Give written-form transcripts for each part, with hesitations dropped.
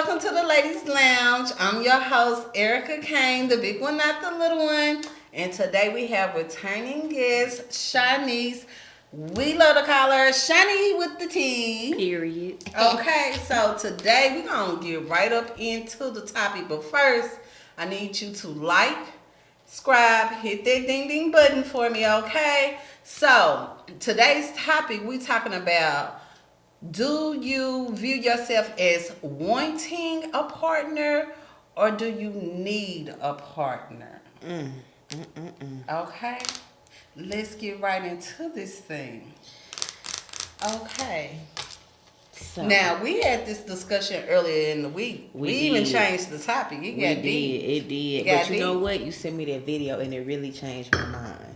welcome to the Ladies Lounge. I'm your host, Erica Kane, the big one, not the little one. And today we have returning guest, Shanice. We love to call her Shani with the T. Period. Okay, so today we're going to get right up into the topic. But first, I need you to like, subscribe, hit that ding ding button for me, okay? So, today's topic, we talking about, do you view yourself as wanting a partner or do you need a partner? Okay, let's get right into this thing. Okay. So Now, we had this discussion earlier in the week. We even changed the topic. It got deep. It did. But you know what? You sent me that video and it really changed my mind.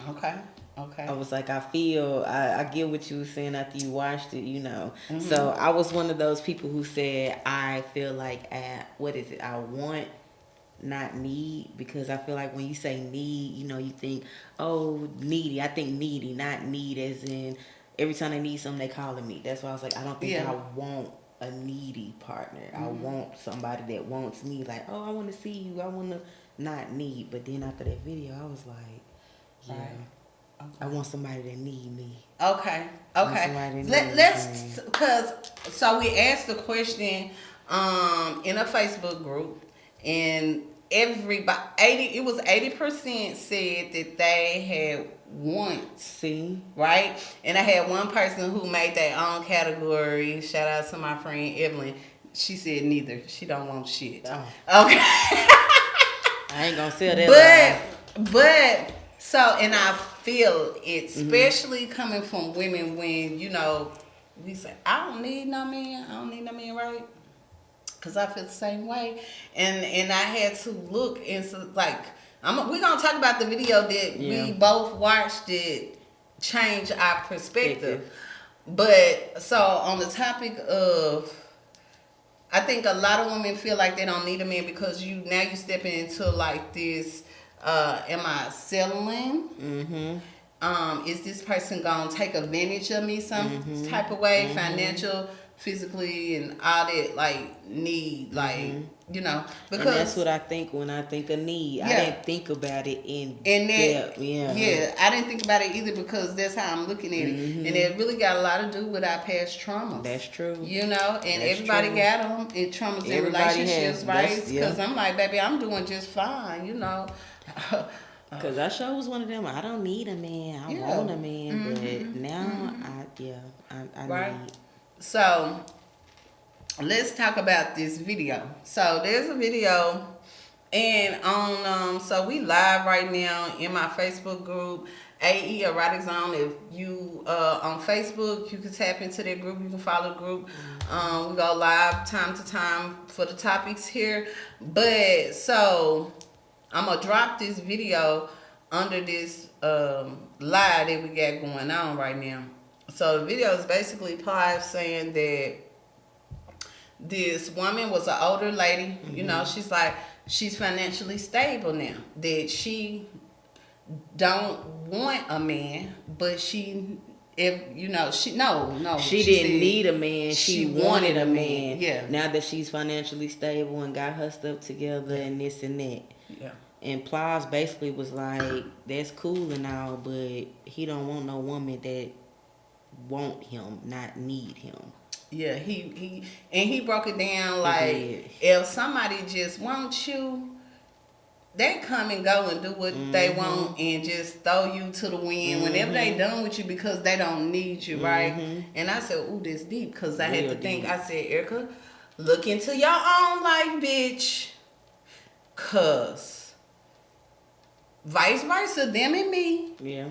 Okay. Okay. I was like, I get what you were saying after you watched it, you know. Mm-hmm. So I was one of those people who said, I feel like, I want, not need, because I feel like when you say need, you know, you think, oh, needy. I think needy, not need as in every time they need something, they calling me. That's why I was like, I don't think I want a needy partner. Mm-hmm. I want somebody that wants me, like, oh, I want to see you. I want to not need. But then after that video, I was like, yeah. Right. Okay. I want somebody that need me. Okay. Let's, because, so we asked the question in a Facebook group, and everybody, it was 80% said that they had wants. See? Right? And I had one person who made their own category. Shout out to my friend Evelyn. She said neither. She don't want shit. Oh. Okay. I ain't gonna say that. But so, and I feel it, especially coming from women, when, you know, we say, I don't need no man, right? Because I feel the same way. And I had to look, and so, like, we're going to talk about the video that we both watched it change our perspective. But, so, on the topic of, I think a lot of women feel like they don't need a man because you stepping into, like, this, am I settling? Mm-hmm. Is this person going to take advantage of me some type of way, financial, physically, and all that, like, need, like, you know, because, and that's what I think when I think of need. I didn't think about it in depth. I didn't think about it either, because that's how I'm looking at it, and it really got a lot to do with our past traumas. That's true. You know, and everybody got them in traumas in relationships, right? Because I'm like, baby, I'm doing just fine, you know. Because I sure was one of them. I don't need a man. I want a man, but now I need. So, let's talk about this video. So, there's a video, and on, so we live right now in my Facebook group, AE Erotic Zone. If you, on Facebook, you can tap into that group, you can follow the group. We go live time to time for the topics here. But, so, I'm going to drop this video under this live that we got going on right now. So the video is basically Plive saying that this woman was an older lady. You know, she's like, she's financially stable now. That she don't want a man, but she, if you know, she didn't need a man. She wanted a man. Yeah. Now that she's financially stable and got her stuff together and this and that. Yeah. And Plies basically was like, that's cool and all, but he don't want no woman that want him, not need him. Yeah, he broke it down like, if somebody just wants you, they come and go and do what they want and just throw you to the wind whenever they done with you, because they don't need you, right? And I said, ooh, this deep, because I had to think. I said, Erica, look into your own life, bitch, because vice versa, them and me. Yeah.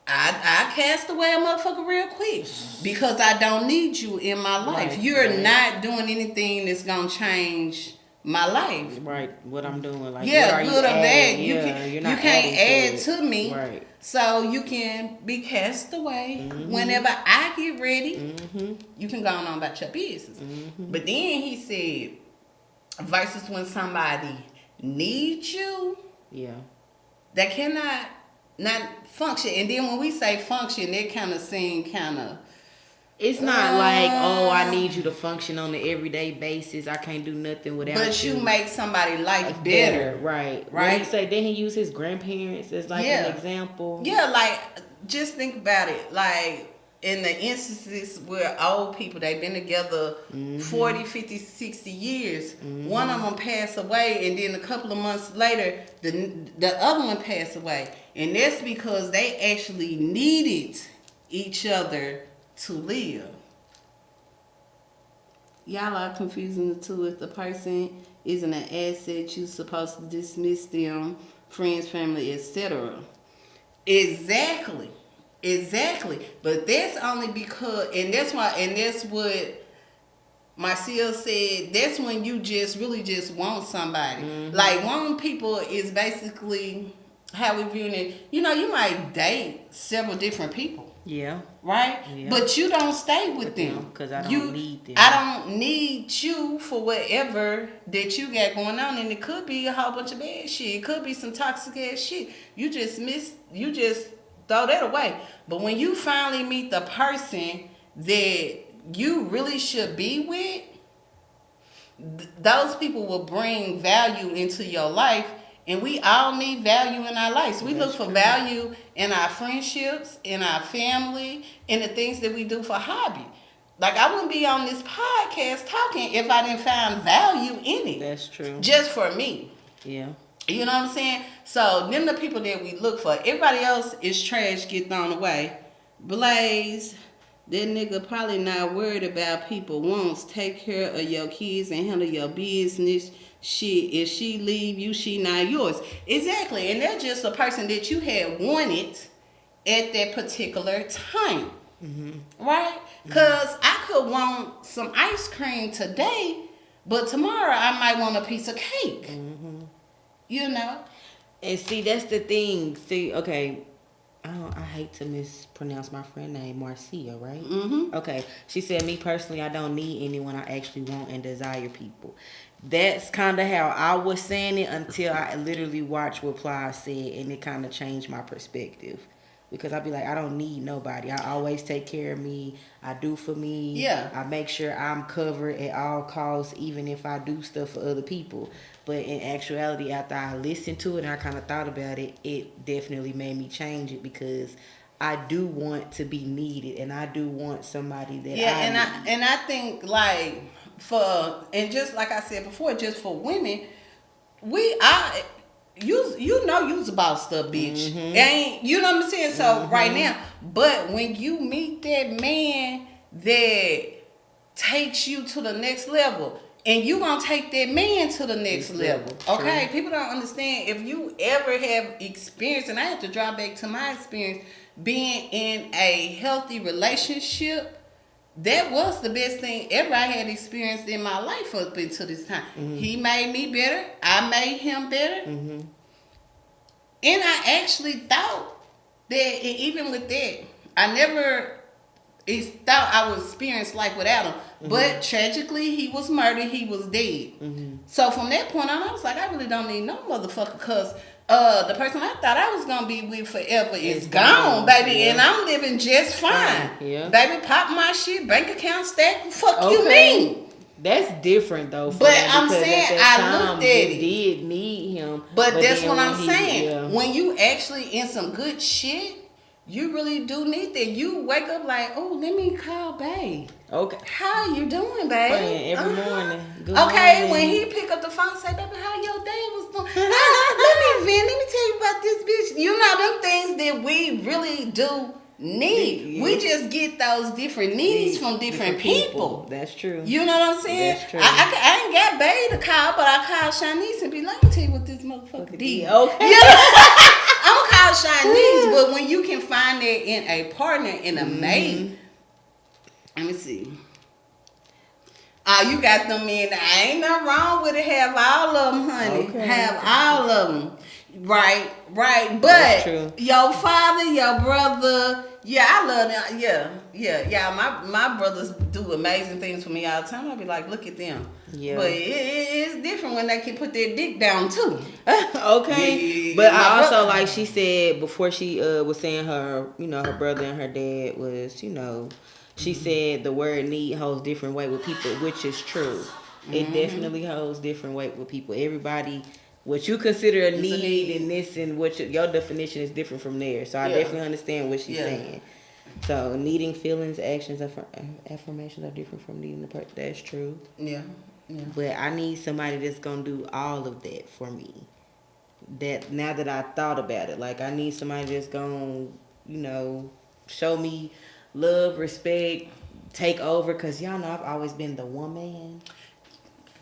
I cast away a motherfucker real quick because I don't need you in my life. Right, You're not doing anything that's gonna change my life. Right, what I'm doing, like, good or bad, you can't add to me. Right. So you can be cast away whenever I get ready. You can go on about your business. But then he said, versus when somebody needs you, that cannot not function. And then when we say function, that kind of seem kind of It's not like, oh, I need you to function on an everyday basis. I can't do nothing without you. But you make somebody life better. Right. Right. What he say? Then he use his grandparents as like an example. Yeah, like, just think about it. Like, in the instances where old people, they've been together 40, 50, 60 years. One of them passed away, and then a couple of months later, the other one passed away. And that's because they actually needed each other to live. Y'all are confusing the two. If the person isn't an asset, you're supposed to dismiss them, friends, family, etc. Exactly. But that's only because, and that's what Marcia said, that's when you just really just want somebody. Like, wanting people is basically how we view it. You know, you might date several different people. Yeah. Right? Yeah. But you don't stay with them. Because I don't need them. I don't need you for whatever that you got going on. And it could be a whole bunch of bad shit. It could be some toxic ass shit. You just throw that away. But when you finally meet the person that you really should be with, those people will bring value into your life. And we all need value in our lives. We look for value in our friendships, in our family, in the things that we do for hobby. Like, I wouldn't be on this podcast talking if I didn't find value in it. That's true. Just for me. Yeah. You know what I'm saying? So, them the people that we look for. Everybody else is trash, get thrown away. Blaze, that nigga probably not worried about people wants. Take care of your kids and handle your business. Shit, if she leave you, she not yours. Exactly. And they're just a person that you had wanted at that particular time. Right? Because I could want some ice cream today, but tomorrow I might want a piece of cake. You know? And see, that's the thing. See, okay, I hate to mispronounce my friend name, Marcia, right? Okay. She said, me personally, I don't need anyone. I actually want and desire people. That's kind of how I was saying it until I literally watched what Ply said, and it kind of changed my perspective. Because I'd be like, I don't need nobody. I always take care of me. I do for me. Yeah. I make sure I'm covered at all costs, even if I do stuff for other people. But in actuality, after I listened to it and I kind of thought about it, it definitely made me change it, because I do want to be needed, and I do want somebody that I think, like, and just like I said before, just for women, you's about stuff, bitch. Ain't, you know what I'm saying? So right now, but when you meet that man that takes you to the next level, and you gonna take that man to the next level, okay? True. People don't understand. If you ever have experience, and I have to draw back to my experience being in a healthy relationship, that was the best thing ever I had experienced in my life up until this time. He made me better. I made him better. And I actually thought that, even with that, I never thought I would experience life without him. But tragically, he was murdered. He was dead. So from that point on, I was like, I really don't need no motherfucker, because the person I thought I was gonna be with forever is gone, baby, and I'm living just fine. Baby, pop my shit, bank account stack. Fuck you mean? That's different though. But I'm saying I looked at it. Did need him. But that's what I'm saying. When you actually in some good shit, you really do need that. You wake up like, oh, let me call babe. Okay. How you doing, babe? Every morning. Good okay, morning. When he pick up the phone and say, baby, how your day was doing? Let me tell you about this bitch. You know, them things that we really do need. We just get those different needs from different people. That's true. You know what I'm saying? That's true. I ain't got babe to call, but I call Shanice and be like, let me tell you what this motherfucker did. Okay. You know? I'm gonna call Shanice, but when you can find that in a partner, in a mate, let me see. You got them in. Ain't nothing wrong with it. Have all of them, honey. Okay. Have all of them. Right. But your father, your brother, I love them. Yeah. My brothers do amazing things for me all the time. I be like, look at them. Yeah. But it's different when they can put their dick down too. Okay. But I also, like she said before, she was saying her, her brother and her dad was, She said the word need holds different weight with people, which is true. It definitely holds different weight with people. Everybody, what you consider a need and this and what your definition is different from theirs. So I definitely understand what she's saying. So needing feelings, actions, affirmations are different from needing the person. That's true. Yeah. Yeah. But I need somebody that's gonna do all of that for me. That now that I thought about it, like I need somebody that's gonna, show me love, respect, take over. Cause y'all know I've always been the woman.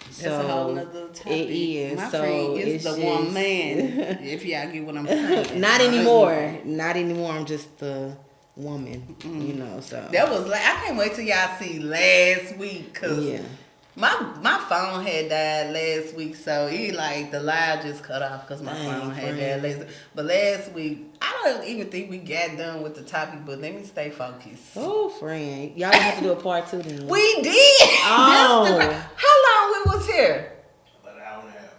That's a whole nother topic. It is. My so friend is the one man. If y'all get what I'm saying. Not anymore. Not anymore. I'm just the woman. So that was like I can't wait till y'all see last week. Cause my phone had died last week, so the live just cut off because my phone had died last week. But last week, I don't even think we got done with the topic, but let me stay focused. Oh, friend. Y'all have to do a part 2 then. We did! Oh. How long we was here? About an hour and a half.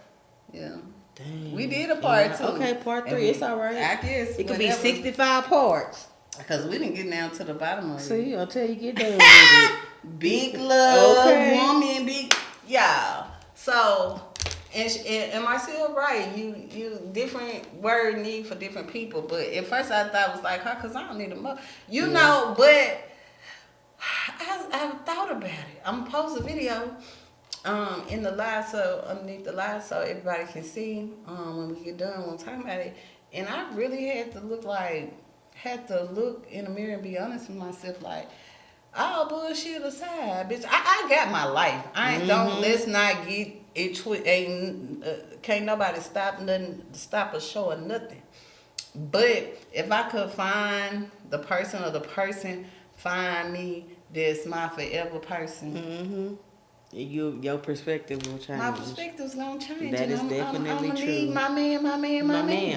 Yeah. Dang. We did a part 2. Okay, part 3. It's all right. I guess. It could be 65 parts. Because we didn't get down to the bottom of it. See, until you get done with it. Big love, woman, big, y'all. So, and am I still right? You different word need for different people. But at first I thought it was like her because I don't need a mother. Know, but I thought about it. I'm gonna post a video in the live, so underneath the live, so everybody can see when we get done. We'll talk about it. And I really had to look in the mirror and be honest with myself, like, all bullshit aside, bitch. I got my life. Let's not get it can't nobody stop a show or nothing. But if I could find the person or the person find me, that's my forever person. Your perspective will change. My perspective's gonna change. That is definitely true. Need my man.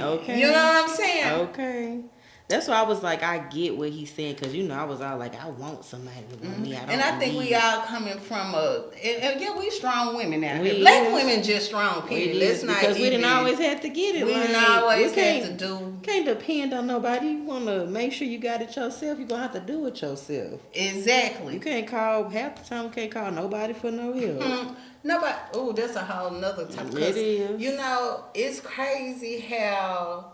Okay. You know what I'm saying? Okay. That's why I was like, I get what he's saying, because I was all like, I want somebody to want me. I think we all coming from we strong women now. Black women just strong, period. Let's not because we didn't always have to get it. We didn't always have to do. Can't depend on nobody. You want to make sure you got it yourself. You're gonna have to do it yourself. Exactly. You can't call half the time. You can't call nobody for no help. Nobody. Oh, that's a whole nother topic. It is. It's crazy how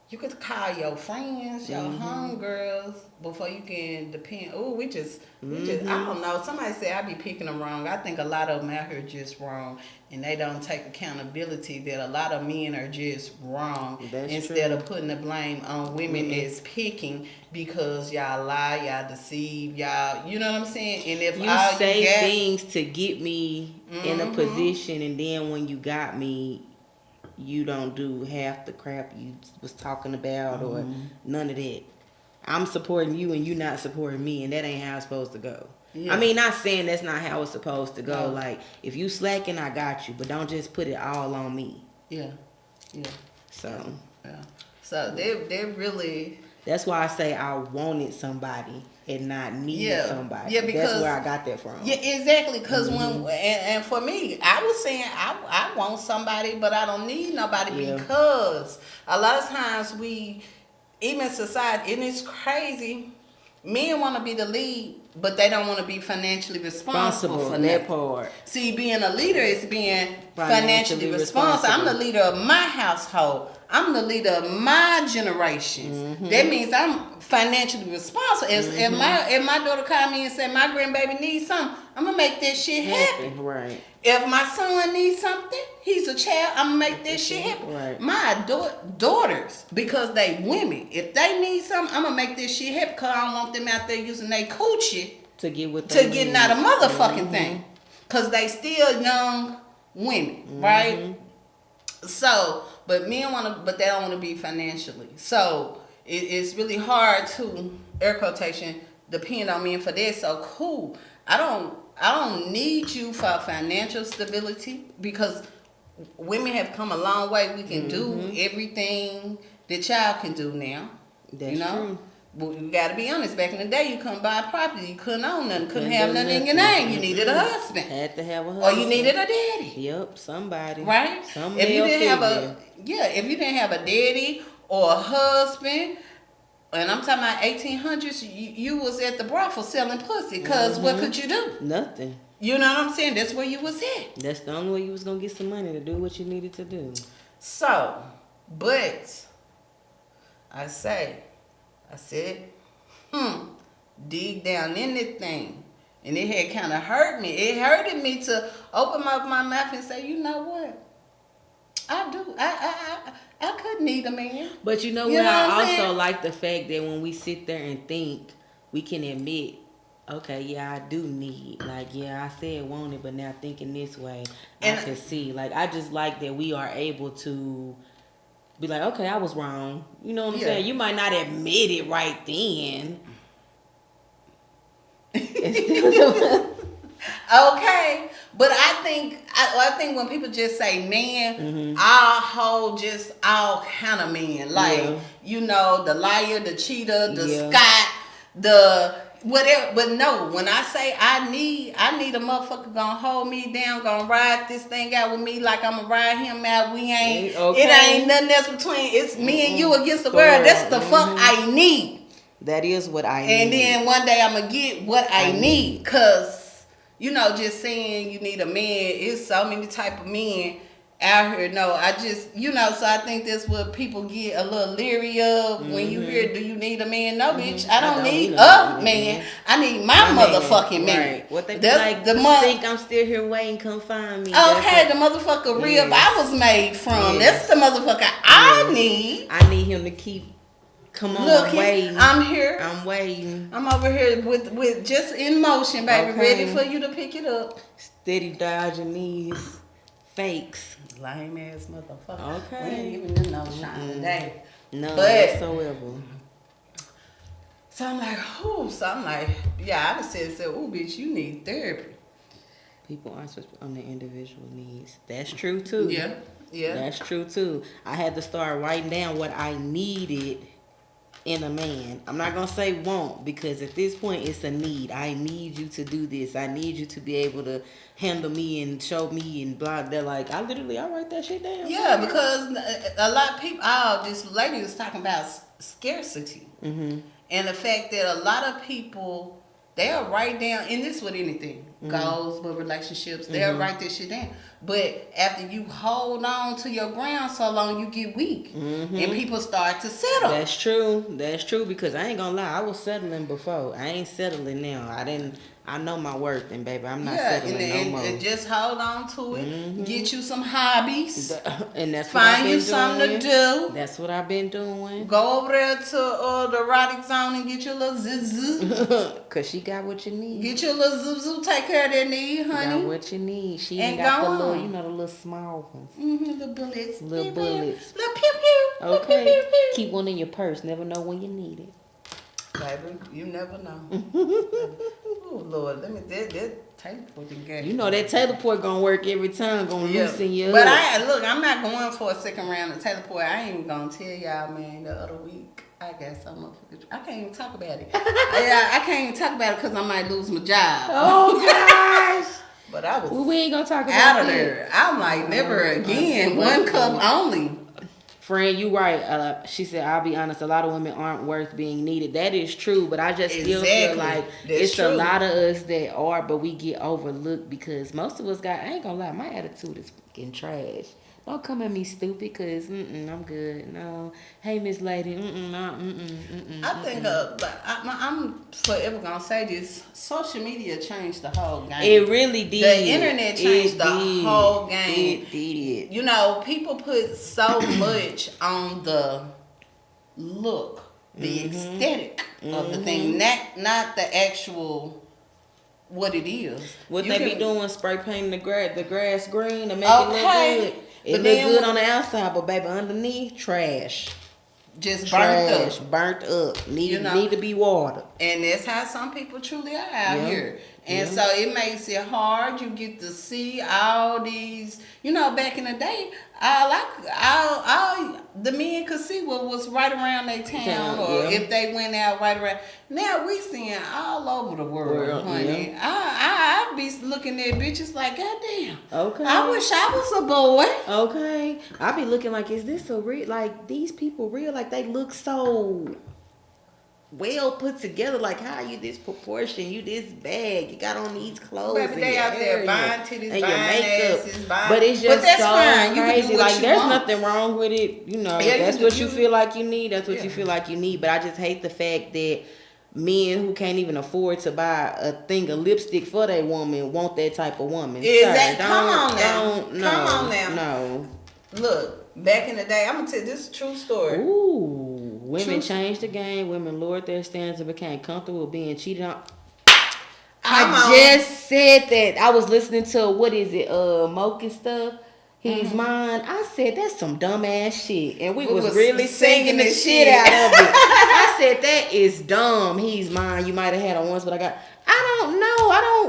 you could call your friends, your homegirls, before you can depend. Oh, we just, I don't know. Somebody said I be picking them wrong. I think a lot of them out here just wrong, and they don't take accountability that a lot of men are just wrong. Instead of putting the blame on women as picking because y'all lie, y'all deceive, y'all. You know what I'm saying? And if you all say you got, things to get me in a position, and then when you got me, you don't do half the crap you was talking about or none of that. I'm supporting you and you not supporting me, and that ain't how it's supposed to go. Yeah. I mean, not saying that's not how it's supposed to go. No. Like, if you slacking, I got you, but don't just put it all on me. Yeah. So. Yeah. So they're really. That's why I say I wanted somebody and not needed somebody. Yeah, because that's where I got that from. Yeah, exactly. Because and for me, I was saying I want somebody, but I don't need nobody because a lot of times even society, and it's crazy, men want to be the lead, but they don't want to be financially responsible for that part. See, being a leader is being financially responsible. I'm the leader of my household. I'm the leader of my generation. That means I'm financially responsible. If my daughter called me and said my grandbaby needs something, I'm gonna make that shit happen. Right. If my son needs something, he's a child, I'm gonna make that shit happen. Right. My daughters, because they women, if they need something, I'm gonna make this shit happen because I don't want them out there using their coochie to get not a motherfucking thing. Because they still young women, right? So, but men but they don't want to be financially. So it's really hard to, air quotation, depend on men for that. So cool. I don't need you for financial stability because women have come a long way. We can do everything that y'all can do now. That's true. But you gotta be honest. Back in the day, you couldn't buy property. You couldn't own nothing. Couldn't have nothing in your name. You needed a husband. Had to have a husband. Or you needed a daddy. Yep, somebody. Right? If you didn't have a daddy or a husband, And I'm talking about 1800s. You was at the brothel selling pussy. Cause what could you do? Nothing. You know what I'm saying? That's where you was at. That's the only way you was gonna get some money to do what you needed to do. So, but I said, dig down in this thing. And it had kind of hurt me. It hurted me to open up my mouth and say, you know what? I do. I could need a man. But you know what? I also like the fact that when we sit there and think, we can admit, okay, yeah, I do need. Like, yeah, I said want it, but now thinking this way, and I can see. Like, I just like that we are able to be like, okay, I was wrong. You know what I'm saying? You might not admit it right then. Okay, but I think when people just say man, I'll hold just all kind of men, like you know, the liar, the cheater, the Scott, the whatever. But no, when I say I need a motherfucker gonna hold me down, gonna ride this thing out with me like I'ma ride him out. We ain't it ain't nothing else between. It's me and you against the world. That's the fuck I need. That is what I need. And then one day I'm going to get what I need. Because, you know, just saying you need a man, it's so many type of men out here. No, I just, you know, so I think that's what people get a little leery of when you hear, do you need a man? No, bitch, I don't need a man. I need my motherfucking man. Right. What they be like, think I'm still here waiting, come find me. Okay, the motherfucker rib I was made from. That's the motherfucker I need. I need him to keep. Come on, I'm waiting. I'm here. I'm waiting. I'm over here with just in motion, baby, ready for you to pick it up. Steady dodging these fakes. Lame ass motherfucker. Okay. We ain't giving them no shine today. No, whatsoever. So I'm like, yeah, I just said, ooh, bitch, you need therapy. People aren't supposed to be on their individual needs. That's true too. Yeah. That's true too. I had to start writing down what I needed in a man. I'm not gonna say want, because at this point it's a need. I need you to do this. I need you to be able to handle me and show me and blah. They're like, I write that shit down. Yeah, because a lot of people. This lady was talking about scarcity, and the fact that a lot of people they'll write down, and this with anything goals, with relationships, they'll write this shit down. But after you hold on to your ground so long, you get weak. And people start to settle. That's true, because I ain't gonna lie, I was settling before. I ain't settling now. I know my worth, and baby, I'm not settling no more. And just hold on to it. Get you some hobbies. And that's what I've been doing. Find you something to do. That's what I've been doing. Go over there to the erotic zone and get your little zzzz. Cause she got what you need. Get your little zzzz. Take care of that need, honey. Got what you need. She ain't got the little, you know, the little small ones. The bullets. Little bullets. Little pew pew. Okay. Pew, pew, pew. Keep one in your purse. Never know when you need it. Baby, you never know. Oh Lord, let me that teleport again. You know that teleport gonna work every time, gonna loosen you but up. I'm not going for a second round of teleport. I ain't even gonna tell y'all, man. The other week, I got so motherfucking. I can't even talk about it. I can't even talk about it because I might lose my job. Oh gosh. But I was. Well, we ain't gonna talk about out of there. I'm like, never again. One cup only. Friend, you right. She said, I'll be honest, a lot of women aren't worth being needed. That is true, but I just still feel like it's a lot of us that are, but we get overlooked because most of us I ain't gonna lie, my attitude is fucking trash. Don't come at me stupid, because I'm good. No. Hey, Miss Lady. I think I'm forever going to say this. Social media changed the whole game. It really did. The internet changed the whole game. It did. You know, people put so much on the look, the aesthetic of the thing, not the actual what it is. What they be doing, spray painting the grass green to make it look good. It look good on the outside, but baby, underneath, trash. Just burnt up. Need to be watered. And that's how some people truly are out here. And so it makes it hard. You get to see all these, back in the day, the men could see what was right around their town, or if they went out right around. Now we seeing all over the world, honey. I be looking at bitches like, goddamn. Okay. I wish I was a boy. Okay. I be looking like, is this a real? Like, these people real? Like, they look so well put together. Like, how you this proportion? You this bag? You got on these clothes? Baby, they out there buying titties, and buying your makeup. asses, buying. But it's just that's so fine. You crazy. can do what Like, you there's want. nothing wrong with it. You know, Yeah, that's what you feel like you need. That's what you feel like you need. But I just hate the fact that men who can't even afford to buy a thing of lipstick for their woman want that type of woman. Exactly. Sir, Come on now. Come on now. No. Look, back in the day, I'm gonna tell you this is a true story. Ooh, women changed the game. Women lowered their standards and became comfortable with being cheated on. I just said that. I was listening to Mocha stuff. He's mine. I said that's some dumbass shit, and we was really singing the shit out of it. I said that is dumb. He's mine. You might have had it once, but I don't know.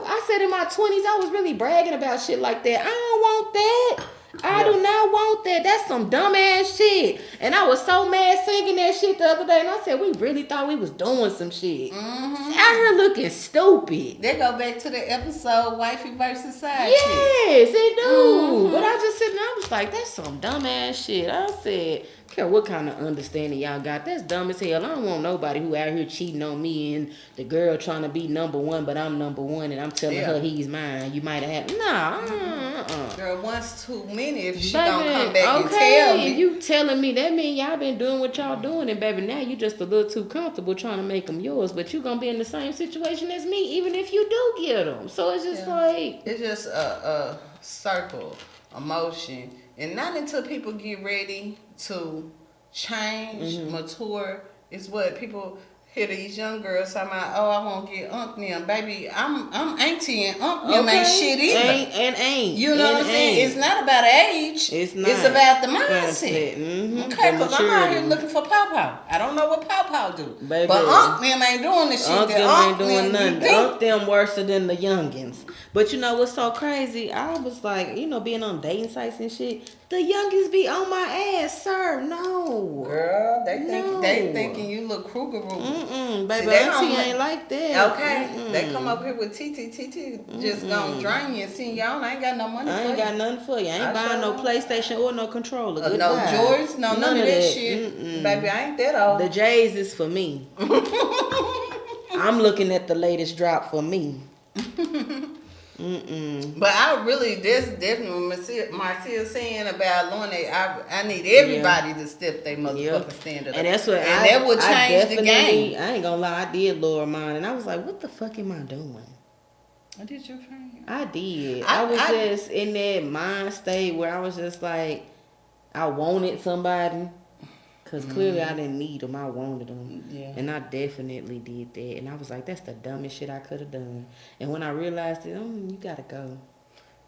I said in my 20s I was really bragging about shit like that. I don't want that. I do not want that. That's some dumbass shit. And I was so mad singing that shit the other day. And I said, we really thought we was doing some shit. Out here looking stupid. They go back to the episode Wifey versus Side Yes, they do. But I just said, I was like, that's some dumbass shit. I said, I don't care what kind of understanding y'all got. That's dumb as hell. I don't want nobody who out here cheating on me and the girl trying to be number one, but I'm number one and I'm telling her he's mine. You might have had Girl, once too many if she don't come back and tell me. If you telling me, that mean y'all been doing what y'all doing, and baby, now you just a little too comfortable trying to make them yours, but you gonna be in the same situation as me even if you do get them. So it's just like... It's just a circle, a motion. And not until people get ready to change, mature, is what people hear these young girls talking about, oh, I won't get them. Baby, I'm auntie and them ain't shit either. Ain't. You know what I'm saying? It's not about age. It's not. It's about the mindset. Okay, because I'm out here maturity. looking for pow-pow. I don't know what pow-pow do. Baby, but them ain't doing this shit. Them ain't doing nothing. Them worse than the youngins. But you know what's so crazy? I was like, being on dating sites and shit, the youngins be on my ass, sir. No. Girl, they thinking you look Kruger-Ruger. Baby, auntie ain't like that. Okay. They come up here with TT just gonna drain you and send y'all. I ain't got no money for you. I ain't got nothing for you. I ain't buying no PlayStation or no controller. No Jordans, none of that shit. Baby, I ain't that old. The J's is for me. I'm looking at the latest drop for me. But I really, that's definitely Marcia saying about Lorna. I need everybody to step their motherfucking standard up. And that's what that would change the game. I ain't gonna lie, I did lower mine, and I was like, what the fuck am I doing? I did your friend. I did. I was just in that mind state where I was just like, I wanted somebody. Because clearly I didn't need them. I wanted them. Yeah. And I definitely did that. And I was like, that's the dumbest shit I could have done. And when I realized it, you got to go.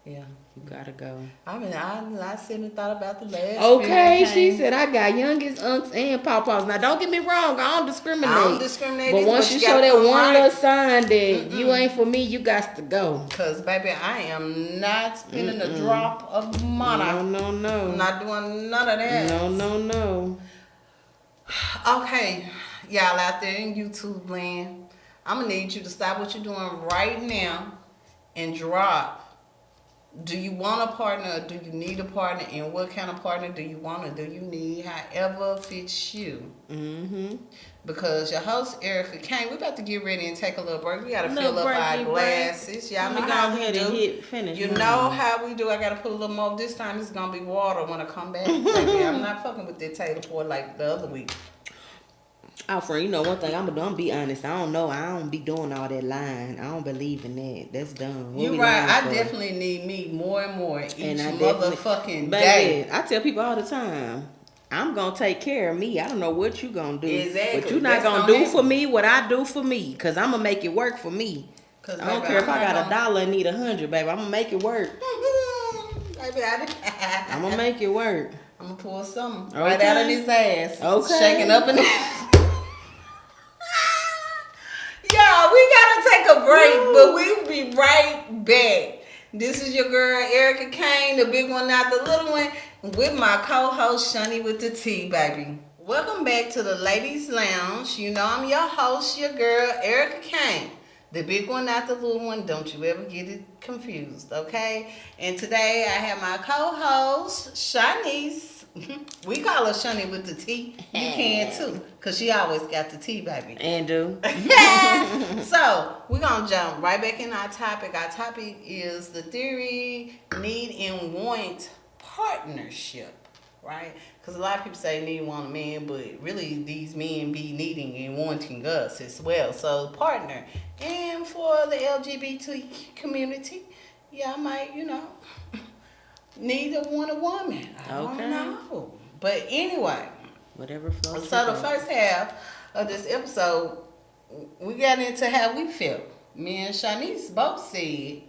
Yeah. You got to go. I mean, I sit and thought about the last Okay, she said, I got youngest, unks, and pawpaws. Now, don't get me wrong. I don't discriminate. But once you show that one little sign that you ain't for me, you got to go. Because, baby, I am not spending a drop of money. No. I'm not doing none of that. No. Okay, y'all out there in YouTube land, I'm going to need you to stop what you're doing right now and drop. Do you want a partner or do you need a partner? And what kind of partner do you want or do you need? However fits you. Because your host, Erica Kane, we're about to get ready and take a little break. We got to fill up our glasses. Y'all know how we do. You know how we do. I got to put a little more. This time it's going to be water when I come back. Baby, I'm not fucking with that tater port like the other week. Friend, one thing I'm gonna be honest. I don't know. I don't be doing all that lying. I don't believe in that. That's dumb. You're right. I definitely need me more and more each motherfucking day. I tell people all the time, I'm gonna take care of me. I don't know what you gonna do. Exactly. But you're not gonna do for me what I do for me. Cause I'm gonna make it work for me. I don't care if I got $1 and need 100, baby. I'm gonna make it work. Baby, I'm gonna make it work. I'm gonna pull something right out of his ass. Okay. Shaking up and down. Y'all, we gotta take a break, but we'll be right back. This is your girl, Erica Kane, the big one, not the little one, with my co-host, Shani with the T, baby. Welcome back to the Ladies Lounge. You know I'm your host, your girl, Erica Kane. The big one, not the little one. Don't you ever get it confused, okay? And today I have my co-host, Shanice We call her Shunny with the T. You can too, cause she always got the T, baby. And do. So we're gonna jump right back in our topic. Our topic is the theory, need, and want partnership, right? Because a lot of people say need, want a man, but really these men be needing and wanting us as well. So partner, and for the LGBT community, yeah, I might, need or want a woman. I don't know. But anyway, whatever floats. So the first half of this episode, we got into how we felt. Me and Shanice both said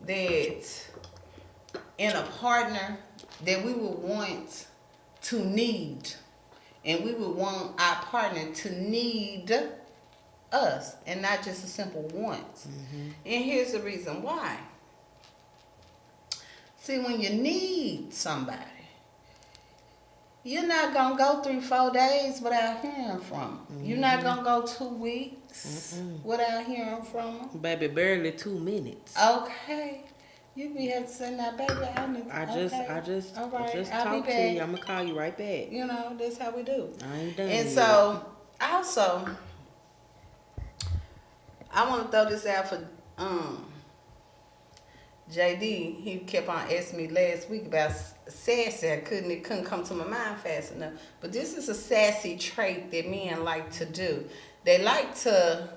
that in a partner that we would want to need, and we would want our partner to need us, and not just a simple want. Mm-hmm. And here's the reason why. See, when you need somebody, you're not going to go 3-4 days without hearing from them. Mm-hmm. You're not going to go 2 weeks without hearing from them. Baby, barely 2 minutes. Okay. You be have to say, now, baby, I just talk to you. I'm going to call you right back. That's how we do. I ain't done And yet. so, also, I want to throw this out for JD. He kept on asking me last week about sassy. It couldn't come to my mind fast enough. But this is a sassy trait that men like to do. They like to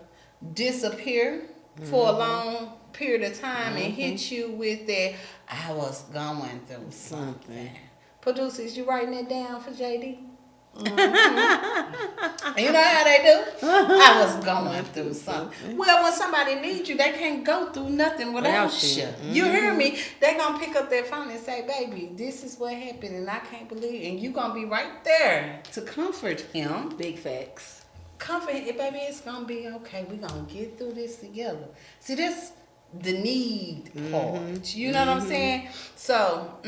disappear for a long period of time and hit you with that, I was going through something. Producers, you writing that down for JD? Mm-hmm. You know how they do? I was going through something. Well, when somebody needs you, they can't go through nothing without you. Mm-hmm. You hear me? They gonna pick up their phone and say, baby, this is what happened and I can't believe it. And you gonna be right there to comfort him. Big facts. Comfort him, baby, it's gonna be okay. We gonna get through this together. See, this the need part. You know what I'm saying? So,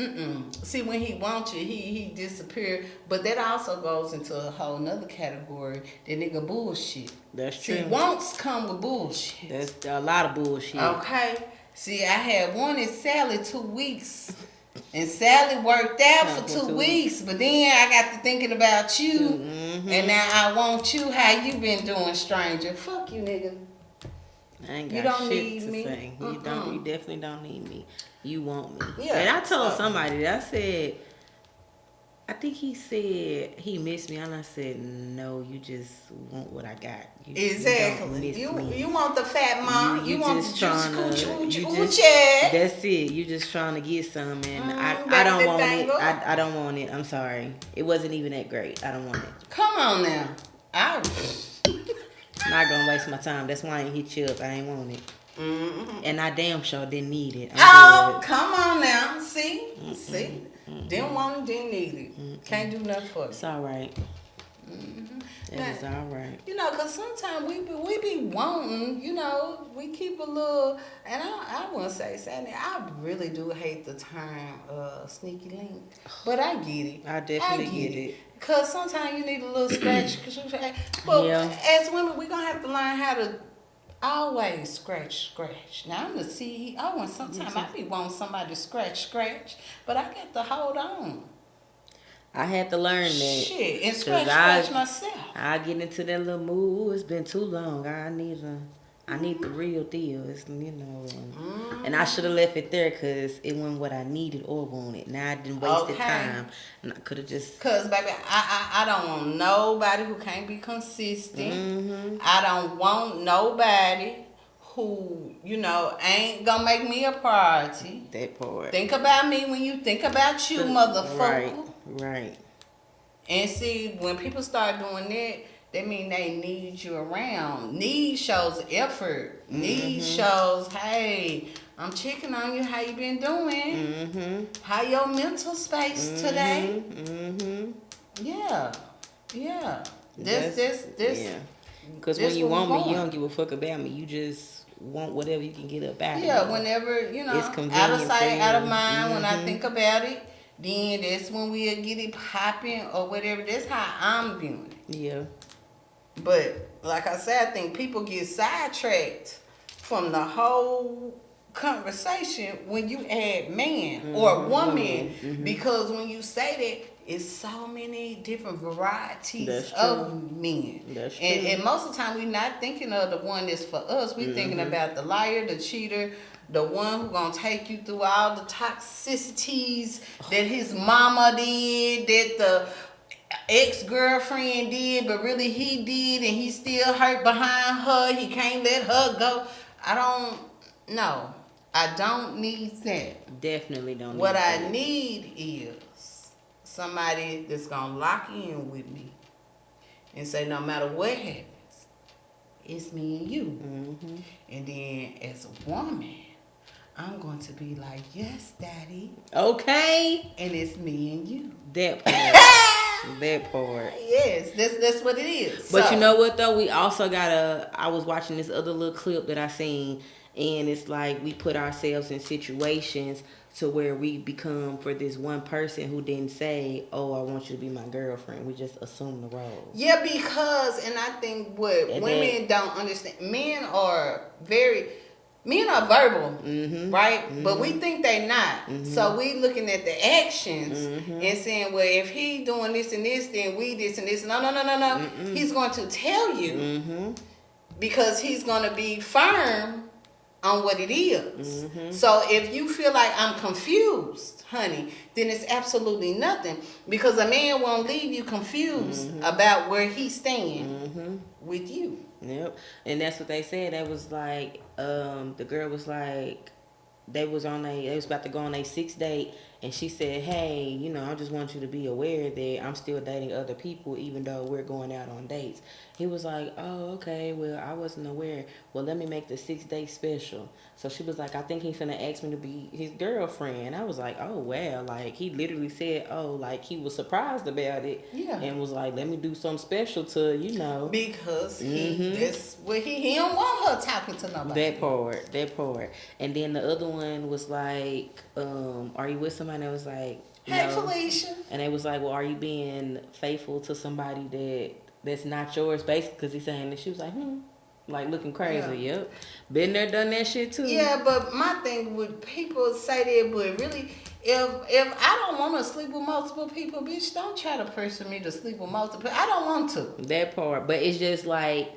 see, when he wants you, he disappeared. But that also goes into a whole nother category, that nigga bullshit. That's true. See, wants come with bullshit. That's a lot of bullshit. Okay. See, I had wanted Sally 2 weeks. And Sally worked out for 2 weeks. But then I got to thinking about you. And now I want you. How you been doing, stranger? Fuck you, nigga. I ain't got shit to say. You definitely don't need me. You want me. Yeah, and I told somebody that, I said, I think he said he missed me, and I said, no, you just want what I got. Exactly. You want the fat mom. You want the juice. That's it. You just trying to get some, and I don't want it. I don't want it. I'm sorry. It wasn't even that great. I don't want it. Come on now. I'm not gonna waste my time. That's why I ain't hit you up. I ain't want it. And I damn sure didn't need it. Come on now. See? Didn't want it, didn't need it. Can't do nothing for it. It's all right. That is all right. Because sometimes we be wanting, we keep a little, and I wouldn't say sadly, I really do hate the term sneaky link, but I get it. I definitely get it. Because sometimes you need a little scratch. But as women, we're going to have to learn how to always scratch. Now, I'm the CEO, and sometimes I be wanting somebody to scratch, but I got to hold on. I had to learn that. Shit, and scratch myself. I get into that little mood. It's been too long. I need the real deal. It's, and I should have left it there because it wasn't what I needed or wanted. Now I didn't waste the time. And I could have just... Because, baby, I don't want nobody who can't be consistent. I don't want nobody who, ain't gonna make me a priority. That part. Think about me when you think about you, motherfucker. Right. And see, when people start doing that mean they need you around. Need shows effort. Need shows, hey, I'm checking on you. How you been doing? How your mental space today? Yeah. This. Because when you want me, you don't give a fuck about me. You just want whatever you can get up out of me. Yeah, whenever, it's convenient, out of sight, out of mind, when I think about it, then that's when we'll get it popping or whatever. That's how I'm viewing it. Yeah. But, like I said, I think people get sidetracked from the whole conversation when you add man or woman. Because when you say that, it's so many different varieties of men. That's true. And most of the time, we're not thinking of the one that's for us. We're thinking about the liar, the cheater, the one who gonna take you through all the toxicities that his mama did, that the ex-girlfriend did, but really he did, and he still hurt behind her. He can't let her go. I don't need that. Definitely don't. What I need is somebody that's gonna lock in with me and say, no matter what happens, it's me and you. And then as a woman, I'm going to be like, yes, daddy. Okay. And it's me and you. That part. That part. Yes, that's what it is. But you know what though? We also I was watching this other little clip that I seen, and it's like we put ourselves in situations to where we become for this one person who didn't say, oh, I want you to be my girlfriend. We just assume the role. Yeah, because, and I think what women don't understand, men are verbal, right? But we think they not. So we looking at the actions and saying, well, if he doing this and this, then we this and this. No. He's going to tell you because he's going to be firm on what it is. So if you feel like I'm confused, honey, then it's absolutely nothing, because a man won't leave you confused about where he stand with you. Yep. And that's what they said. That was like, the girl was like, they was about to go on a 6th date, and she said, hey, you know, I just want you to be aware that I'm still dating other people even though we're going out on dates. He was like, oh, okay, well, I wasn't aware. Well, let me make the 6th date special. So she was like, I think he's gonna ask me to be his girlfriend. I was like, oh, wow. Like, he literally said, oh, like, he was surprised about it. Yeah. And was like, let me do something special to, you know. Because that's what he don't want her talking to nobody. That part. And then the other one was like, are you with somebody that was like, hey, no. Felicia. And they was like, well, are you being faithful to somebody that's not yours, basically? Because he's saying that. She was like, like looking crazy. Yeah. Yep. Been there, done that shit too. Yeah, but my thing would, people say that, but really, if I don't want to sleep with multiple people, bitch, don't try to pressure me to sleep with multiple. I don't want to. That part. But it's just like,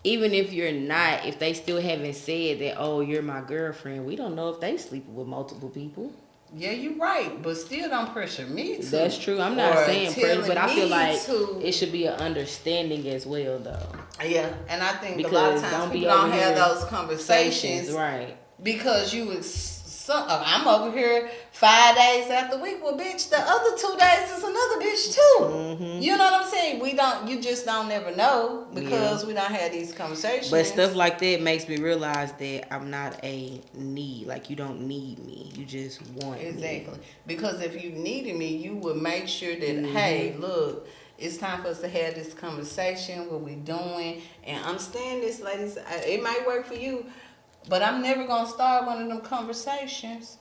even if you're not, if they still haven't said that, oh, you're my girlfriend, we don't know if they sleep with multiple people. Yeah, you're right, but still don't pressure me to. That's true. I'm not saying pressure, but I feel like to, it should be an understanding as well, though. Yeah, and I think because a lot of times people don't have those conversations, right? Because you was. I'm over here 5 days out the week. Well, bitch, the other 2 days is another bitch too. You know what I'm saying? You just don't never know because we don't have these conversations. But stuff like that makes me realize that I'm not a need. Like, you don't need me. You just want me. Exactly. Because if you needed me, you would make sure that, hey, look, it's time for us to have this conversation, what we doing, and understand this, ladies. It might work for you, but I'm never going to start one of them conversations.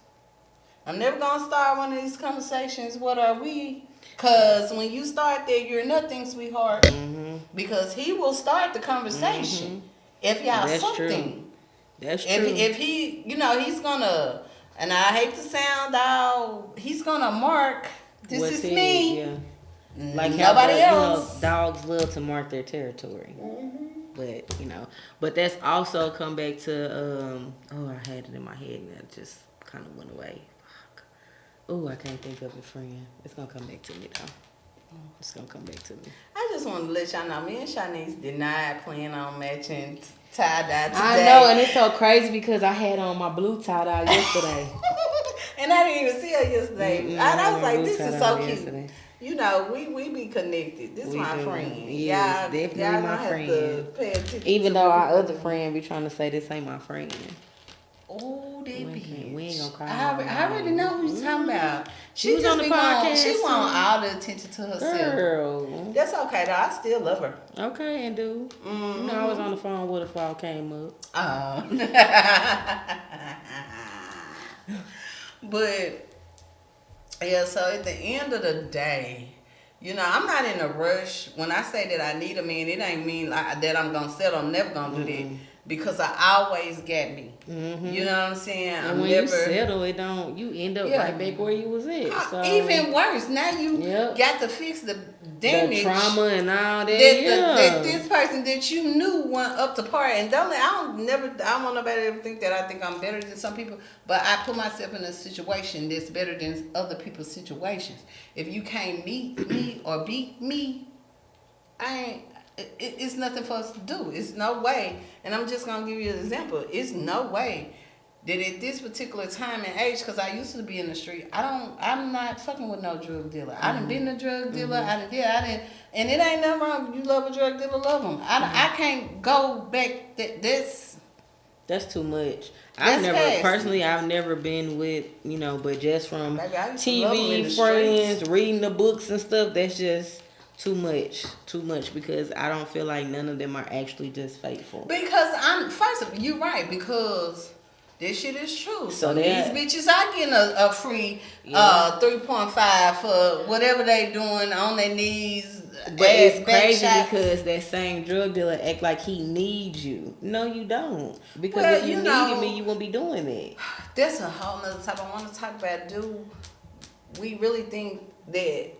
I'm never going to start one of these conversations. What are we? Because when you start there, you're nothing, sweetheart. Because he will start the conversation. If y'all That's something. True. That's true. If he, he's going to, and I hate to sound out, he's going to mark, this What's is it? me. Yeah. Like nobody else. Dogs love to mark their territory. But that's also come back to I had it in my head and it just kind of went away. Fuck. Oh, I can't think of a friend. It's gonna come back to me though. It's gonna come back to me. I just want to let y'all know, me and Shanice did not plan on matching tie-dye today. I know, and it's so crazy because I had on my blue tie-dye yesterday. And I didn't even see her yesterday. I was like, this is so cute. Yesterday. We be connected. This is my friend. Yeah, definitely my friend. Even though our other friend be trying to say this ain't my friend. Oh, that bitch. We ain't gonna call her. I already know who you're talking about. She was on the podcast. She want all the attention to herself. Girl. That's okay though. I still love her. Okay, and do. You know, I was on the phone with her before I came up. But yeah, so at the end of the day, I'm not in a rush. When I say that I need a man, it ain't mean like that I'm gonna settle. I'm never gonna do that. because I always got me. Mm-hmm. You know what I'm saying? And when you settle, it don't. You end up right back where you was at. So even worse. Now you got to fix the damage, the trauma and all that. That this person that you knew went up to par. And I don't want nobody to ever think that I think I'm better than some people. But I put myself in a situation that's better than other people's situations. If you can't meet me or beat me, it's nothing for us to do. It's no way. And I'm just gonna give you an example. It's no way that at this particular time and age, because I used to be in the street, I'm not fucking with no drug dealer. I done been a drug dealer. And it ain't nothing wrong. You love a drug dealer, love them. I can't go back. That's too much. I've never been with, but just from TV friends, reading the books and stuff. That's just too much, because I don't feel like none of them are actually just faithful. Because you're right, because this shit is true. So these bitches are getting a free 3.5 for whatever they doing on their knees. But it's crazy because that same drug dealer act like he needs you. No, you don't. Because if you needed me, you wouldn't be doing that. That's a whole nother topic. I want to talk about, do we really think that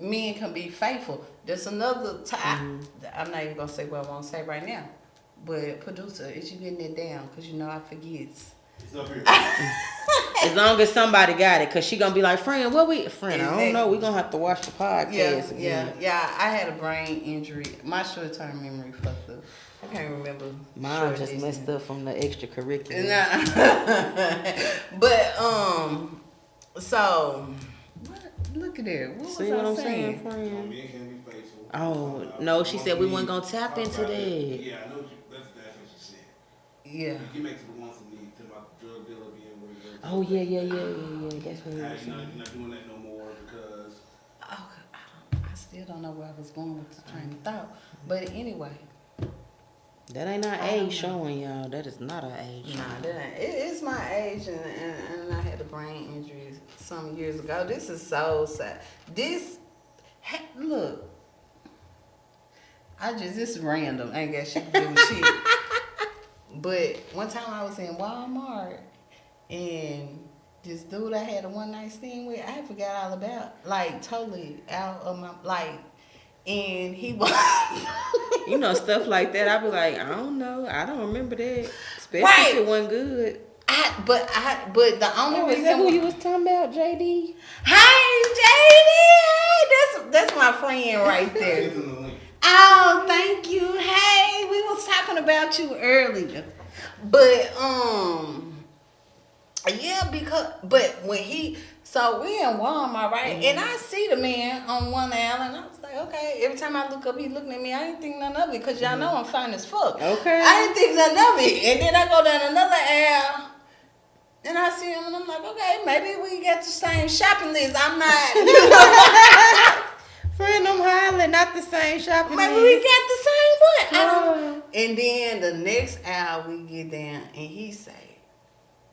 men can be faithful? There's another time. I'm not even going to say what I want to say right now. But producer, is you getting it down? Because I forget. It's up here. As long as somebody got it, because she going to be like, friend, I don't know. We're going to have to watch the podcast again. Yeah. I had a brain injury. My short-term memory fucked up. I can't remember. Mine just messed up from the extracurricular. But, so, look at there. What was I saying? Friend? Men can be faithful. Oh, no, she said we weren't going to tap into that. Yeah, I know. That's what she said. Yeah. You can make the ones that need to about the drug dealer being where you're. Oh, yeah. That's what you're not doing that no more because. I still don't know where I was going with the train of thought. But anyway. That ain't our age showing, y'all. That is not our age. Nah, that ain't. It's my age, and I had a brain injury some years ago. This is so sad. Look. This is random. I ain't got shit to do with shit. But one time I was in Walmart, and this dude I had a one night stand with, I forgot all about, like, totally out of my, and he was... stuff like that, I be like, I don't know. I don't remember that. Especially if it wasn't good. But the only reason... Is that who you was talking about, JD? Hey, JD! That's my friend right there. Oh, thank you. Hey, we was talking about you earlier. But, but when so we in Walmart, right? And I see the man on one aisle, and I was like, okay. Every time I look up, he looking at me. I didn't think nothing of it, because y'all know I'm fine as fuck. Okay. I didn't think nothing of it. And then I go down another aisle, and I see him, and I'm like, okay, maybe we got the same shopping list. I'm not, Friend, I'm hollering, not the same shopping maybe list. we got the same one. And then the next aisle we get down, and he say,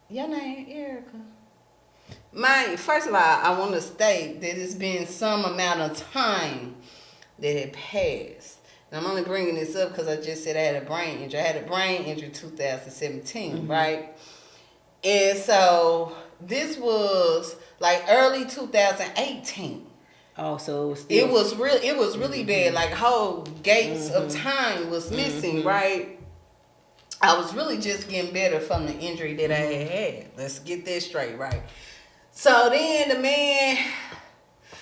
your name Erica. First of all, I want to state that it's been some amount of time that had passed. And I'm only bringing this up because I just said I had a brain injury. I had a brain injury 2017, right? And so this was like early 2018. Oh, so it was really bad. Like whole gates of time was missing, right? I was really just getting better from the injury that I had. Let's get that straight, right? So then the man,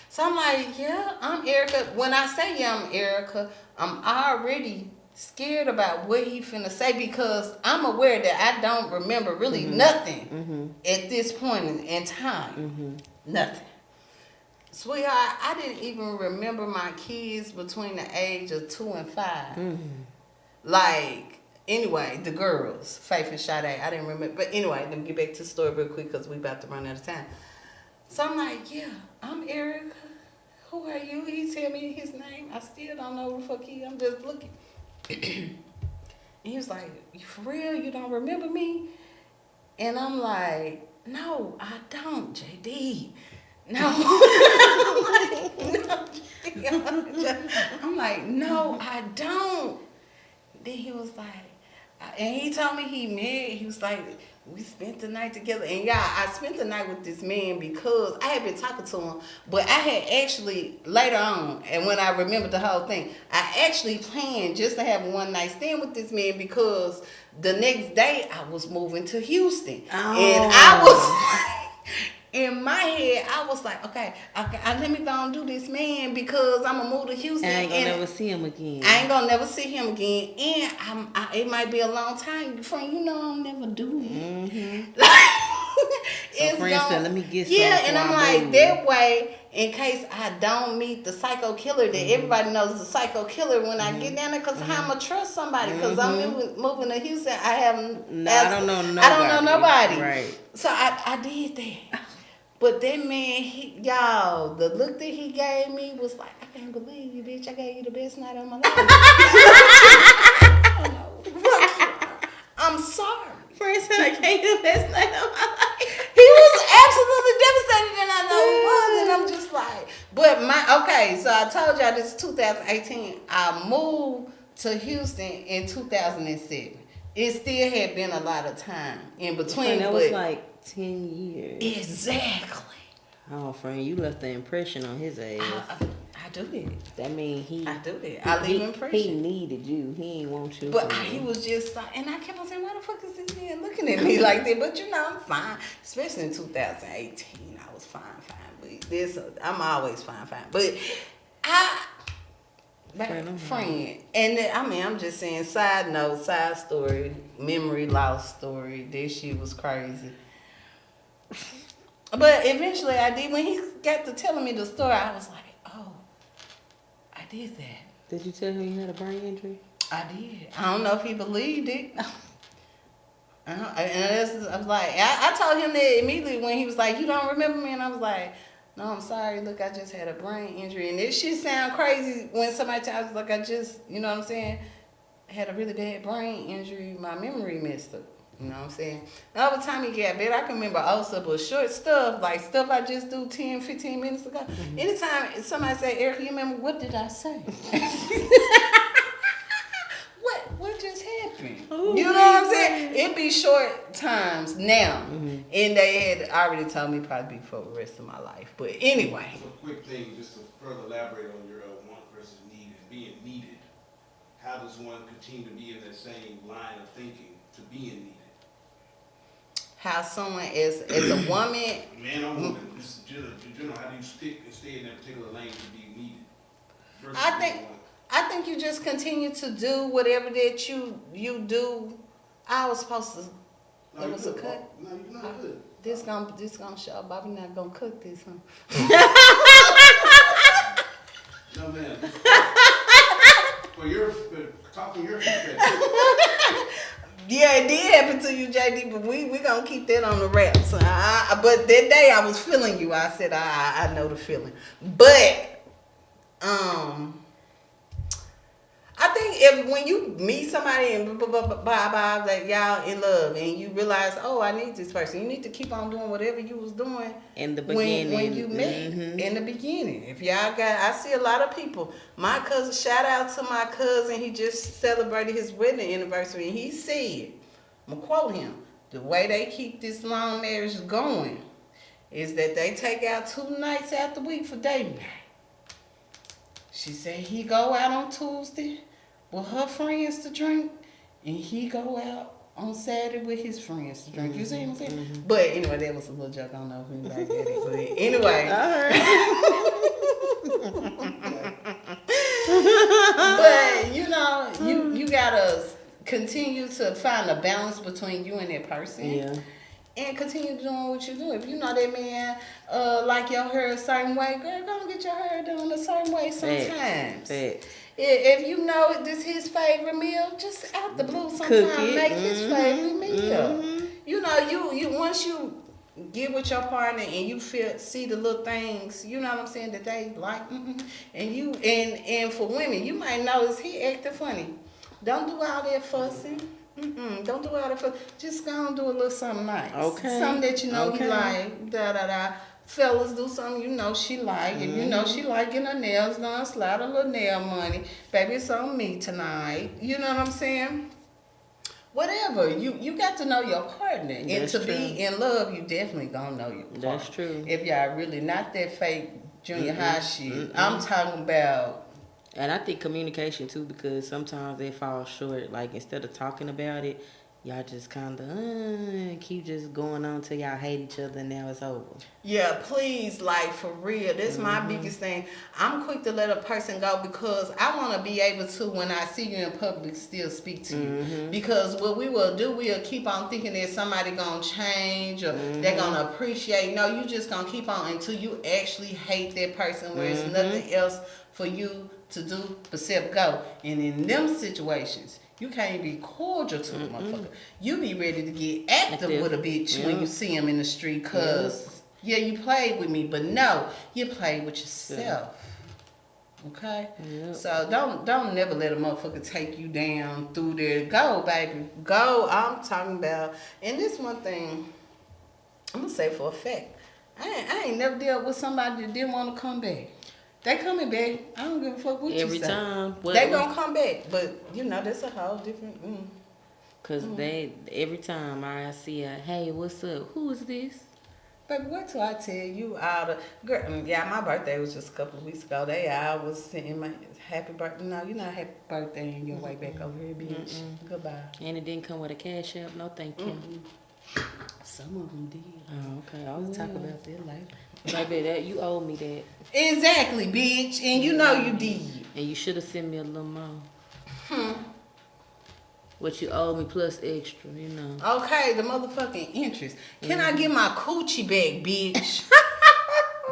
so I'm like, yeah, I'm Erica. When I say yeah, I'm Erica, I'm already scared about what he finna say, because I'm aware that I don't remember really nothing at this point in time. Nothing. Sweetheart, I didn't even remember my kids between the age of 2 and 5. Like, anyway, the girls, Faith and Sade, I didn't remember. But anyway, let me get back to the story real quick because we about to run out of time. So I'm like, yeah, I'm Erica. Who are you? He tell me his name. I still don't know who the fuck he is. I'm just looking. And he was like, you for real? You don't remember me? And I'm like, no, I don't, JD. No. I'm like, no, I don't. Then he was like, And he told me he married. He was like, we spent the night together. And y'all, I spent the night with this man because I had been talking to him. But I had actually, later on, and when I remembered the whole thing, I actually planned just to have a one night stand with this man because the next day I was moving to Houston. Oh. And I was... In my head, I was like, okay, let me go and do this man because I'm going to move to Houston. I ain't going to never see him again. I ain't going to never see him again. And it might be a long time. Friend, you know I'll never do it. Mm-hmm. So friend said, let me get some. Yeah, and I'm like, that way, in case I don't meet the psycho killer that everybody knows is a psycho killer when I get down there, because how I'm going to trust somebody? Because I'm moving to Houston. I don't know nobody. Right. So I did that. But that man, y'all, the look that he gave me was like, I can't believe you, bitch. I gave you the best night of my life. I'm sorry. Friend said I gave you the best night of my life. He was absolutely devastated, and I know he was. And I'm just like, so I told y'all this is 2018. I moved to Houston in 2007. It still had been a lot of time in between. And that was like 10 years. Exactly. Oh, friend, you left the impression on his ass. I do that. That mean I do that. I leave impression. He needed you. He ain't want you. But he was just like, and I kept on saying, why the fuck is this man looking at me like that? But I'm fine. Especially in 2018, I was fine. But I'm always fine. But friend. And I'm just saying, side story, memory loss story. This shit was crazy. But eventually I did. When he got to telling me the story, I was like, oh, I did that. Did you tell him you had a brain injury? I did. I don't know if he believed it. And I was like, I told him that immediately when he was like, you don't remember me? And I was like, no, I'm sorry. Look, I just had a brain injury. And this shit sound crazy when somebody tells me, like, I just, you know what I'm saying, had a really bad brain injury. My memory messed up. You know what I'm saying? And over time he got better. I can remember also, but short stuff, like stuff I just do 10, 15 minutes ago. Mm-hmm. Anytime somebody say, Erica, you remember, what did I say? What just happened? Ooh, you know what I'm saying? It be short times now. Mm-hmm. And they had already told me probably for the rest of my life. But anyway. So quick thing, just to further elaborate on your want versus need and being needed. How does one continue to be in that same line of thinking to being needed? How someone as a woman, man or woman, just general, how do you stick and stay in that particular lane to be needed? I think you just continue to do whatever that you do. I was supposed to. No, it was a cut. No, you're not good. This gonna show. Bobby not gonna cook this, huh? No, man. Talk from your perspective. Yeah, it did happen to you, JD, but we gonna keep that on the wraps. But that day I was feeling you. I said I know the feeling. But I think when you meet somebody and that y'all in love and you realize, oh, I need this person, you need to keep on doing whatever you was doing in the beginning when you met in the beginning. If y'all I see a lot of people. My cousin, shout out to my cousin, he just celebrated his wedding anniversary and he said, I'm gonna quote him, the way they keep this long marriage going is that they take out 2 nights out the week for date night. She said he go out on Tuesday with her friends to drink, and he go out on Saturday with his friends to drink. You see what I'm saying? Mm-hmm. But anyway, that was a little joke. I don't know if anybody get it. But anyway. But, you got to continue to find a balance between you and that person. Yeah. And continue doing what you do. If you know that man like your hair a certain way, girl, go and get your hair done a certain way sometimes. If you know this his favorite meal, just out the blue sometimes make his favorite meal. Mm-hmm. You once you get with your partner and you see the little things, you know what I'm saying, that they like, and for women, you might notice he acting funny. Don't do all that fussing. Don't do all that fussing. Just go and do a little something nice. Okay. Something that you like. Fellas do something she like. And she like getting her nails done, slide a little nail money. Baby, it's on me tonight. You know what I'm saying? whatever. You got to know your partner. And That's to true. be in love, you definitely gonna know your partner. That's true. If y'all really not that fake junior high shit. I'm talking about. And I think communication too, because sometimes they fall short. Like instead of talking about it, y'all just kind of keep just going on till y'all hate each other and now it's over. Yeah, please, like for real. That's my biggest thing. I'm quick to let a person go because I want to be able to, when I see you in public, still speak to you. Because what we will do, we'll keep on thinking that somebody gonna change or they're gonna appreciate. No, you just gonna keep on until you actually hate that person where it's nothing else for you to do except go. And in them situations, you can't be cordial to a motherfucker. You be ready to get active with a bitch when you see him in the street. Cause yeah, you played with me, but no, you played with yourself. Okay? Yep. So don't never let a motherfucker take you down through there. Go, baby. Go. I'm talking about, and this one thing I'm gonna say for a fact. I ain't never dealt with somebody that didn't want to come back. They coming back. I don't give a fuck what Every you say. time. They gonna come back. But, you know, that's a whole different... Because every time I see a, hey, what's up? Who is this? Baby, wait till I tell you all the... Girl, yeah, my birthday was just a couple of weeks ago. They all was sending my happy birthday. No, you're not happy birthday on your way back over here, bitch. Goodbye. And it didn't come with a cash app? No, thank you. Some of them did. Oh, okay. We'll talk about that later. Baby, that you owe me that. Exactly, bitch. And you know you did. And you should have sent me a little more. What you owe me plus extra, you know. Okay, the motherfucking interest. Can I get my coochie back, bitch?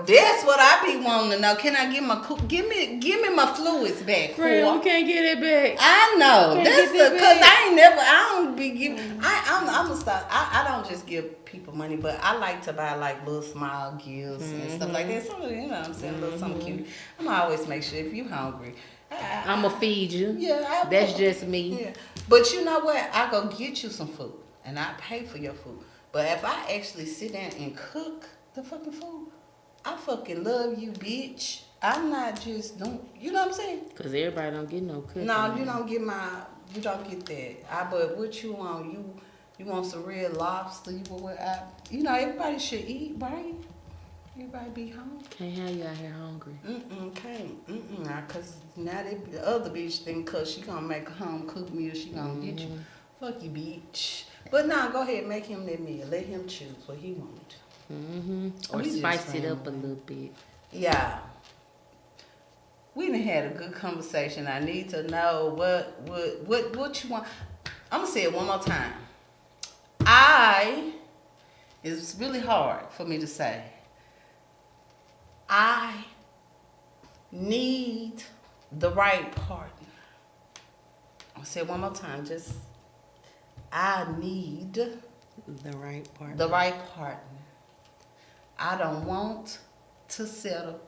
That's what I be wanting to know. Can I get my give me my fluids back? Friend, we can't get it back. I know. Can't That's get because that I don't be giving. I'm gonna stop. I don't just give people money, but I like to buy like little small gifts and stuff like that. So you know what I'm saying, little something cute. I'm always make sure if you hungry, I'ma feed you. Yeah, that's just me. Yeah, but you know what? I go get you some food and I pay for your food. But if I actually sit down and cook the fucking food, I fucking love you, bitch. I'm not just don't. You know what I'm saying? Cause everybody don't get no cooking. No, you don't get you don't get that. But what you want? You want some red lobster? You know, everybody should eat, right? Everybody be hungry. Can't have you out here hungry. Can't. Cause now the other bitch think cause she gonna make a home cooked meal, she gonna get you. Fuck you, bitch. But now go ahead, make him that meal. Let him choose what he want. Or spice it up a little bit. Yeah. We done had a good conversation. I need to know what you want. I'm gonna say it one more time. It's really hard for me to say. I need the right partner. I'll say it one more time. I need the right partner. The right partner. I don't want to settle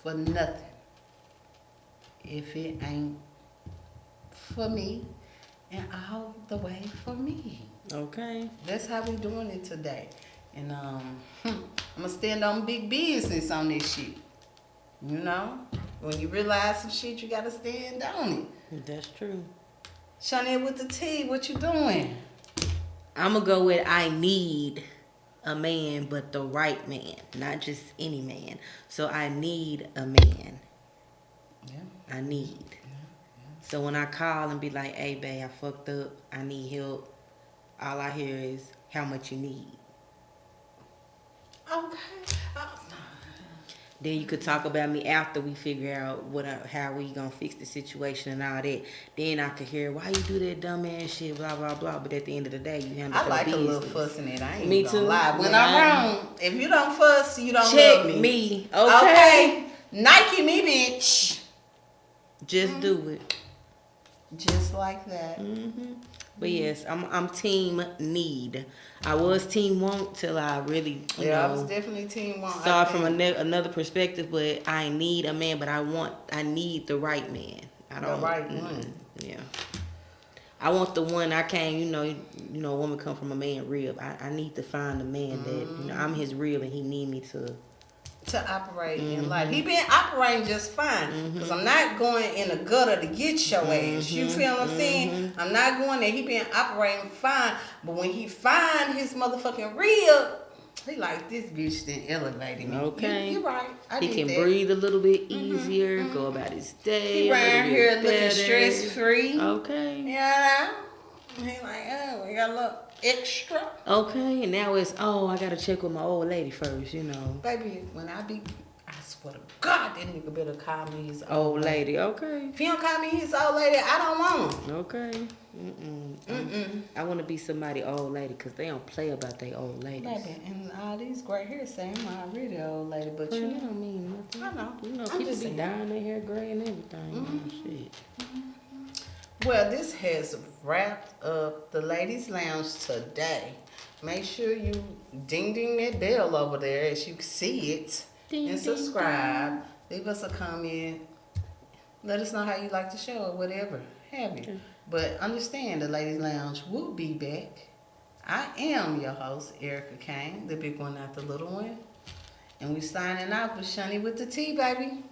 for nothing if it ain't for me and all the way for me. Okay. That's how we doing it today. And I'm gonna stand on big business on this shit. You know? When you realize some shit, you gotta stand on it. That's true. Shania with the T, what you doing? I'm gonna go with I need a man, but the right man, not just any man. So I need a man. Yeah. I need. Yeah. So when I call and be like, hey, babe, I fucked up. I need help. All I hear is how much you need. Okay. Then you could talk about me after we figure out how we gonna fix the situation and all that. Then I could hear why you do that dumb ass shit, blah blah blah. But at the end of the day, you handle the business. I like a little fuss in it. I ain't gonna lie. When I'm wrong, if you don't fuss, you don't check love me. Okay. Nike me, bitch. Just do it. Just like that. But yes, I'm team need. I was team want till I really, you know. I was definitely team want. Saw it from another perspective, but I need a man, but I need the right man. I don't. The right one. Yeah. I want the one I can't, you know, a woman come from a man rib. I need to find a man that, you know, I'm his rib and he need me to to operate in life. He been operating just fine. Because I'm not going in the gutter to get your ass. You feel what I'm saying? I'm not going there. He been operating fine. But when he find his motherfucking rib, he like, this bitch then elevated me. Okay. You're right. He can breathe a little bit easier, go about his day. He around here looking stress free. Okay. Yeah. He like, oh, we got a little extra. Okay, and now it's, I gotta check with my old lady first, you know. Baby, when I swear to God, that nigga better call me his old lady. Okay. If he don't call me his old lady, I don't want him. Okay. I want to be somebody old lady because they don't play about their old ladies. Baby, and all these gray hairs say I'm already old lady, but you know, don't mean nothing. I know. You know, I'm people just be dyeing their hair gray and everything. Shit. Well, this has wrapped up the Ladies Lounge today. Make sure you ding that bell over there as you see it. And subscribe. Leave us a comment. Let us know how you like the show or whatever. Have you. But understand the Ladies Lounge will be back. I am your host, Erica Kane, the big one, not the little one. And we signing off with Shani with the T, baby.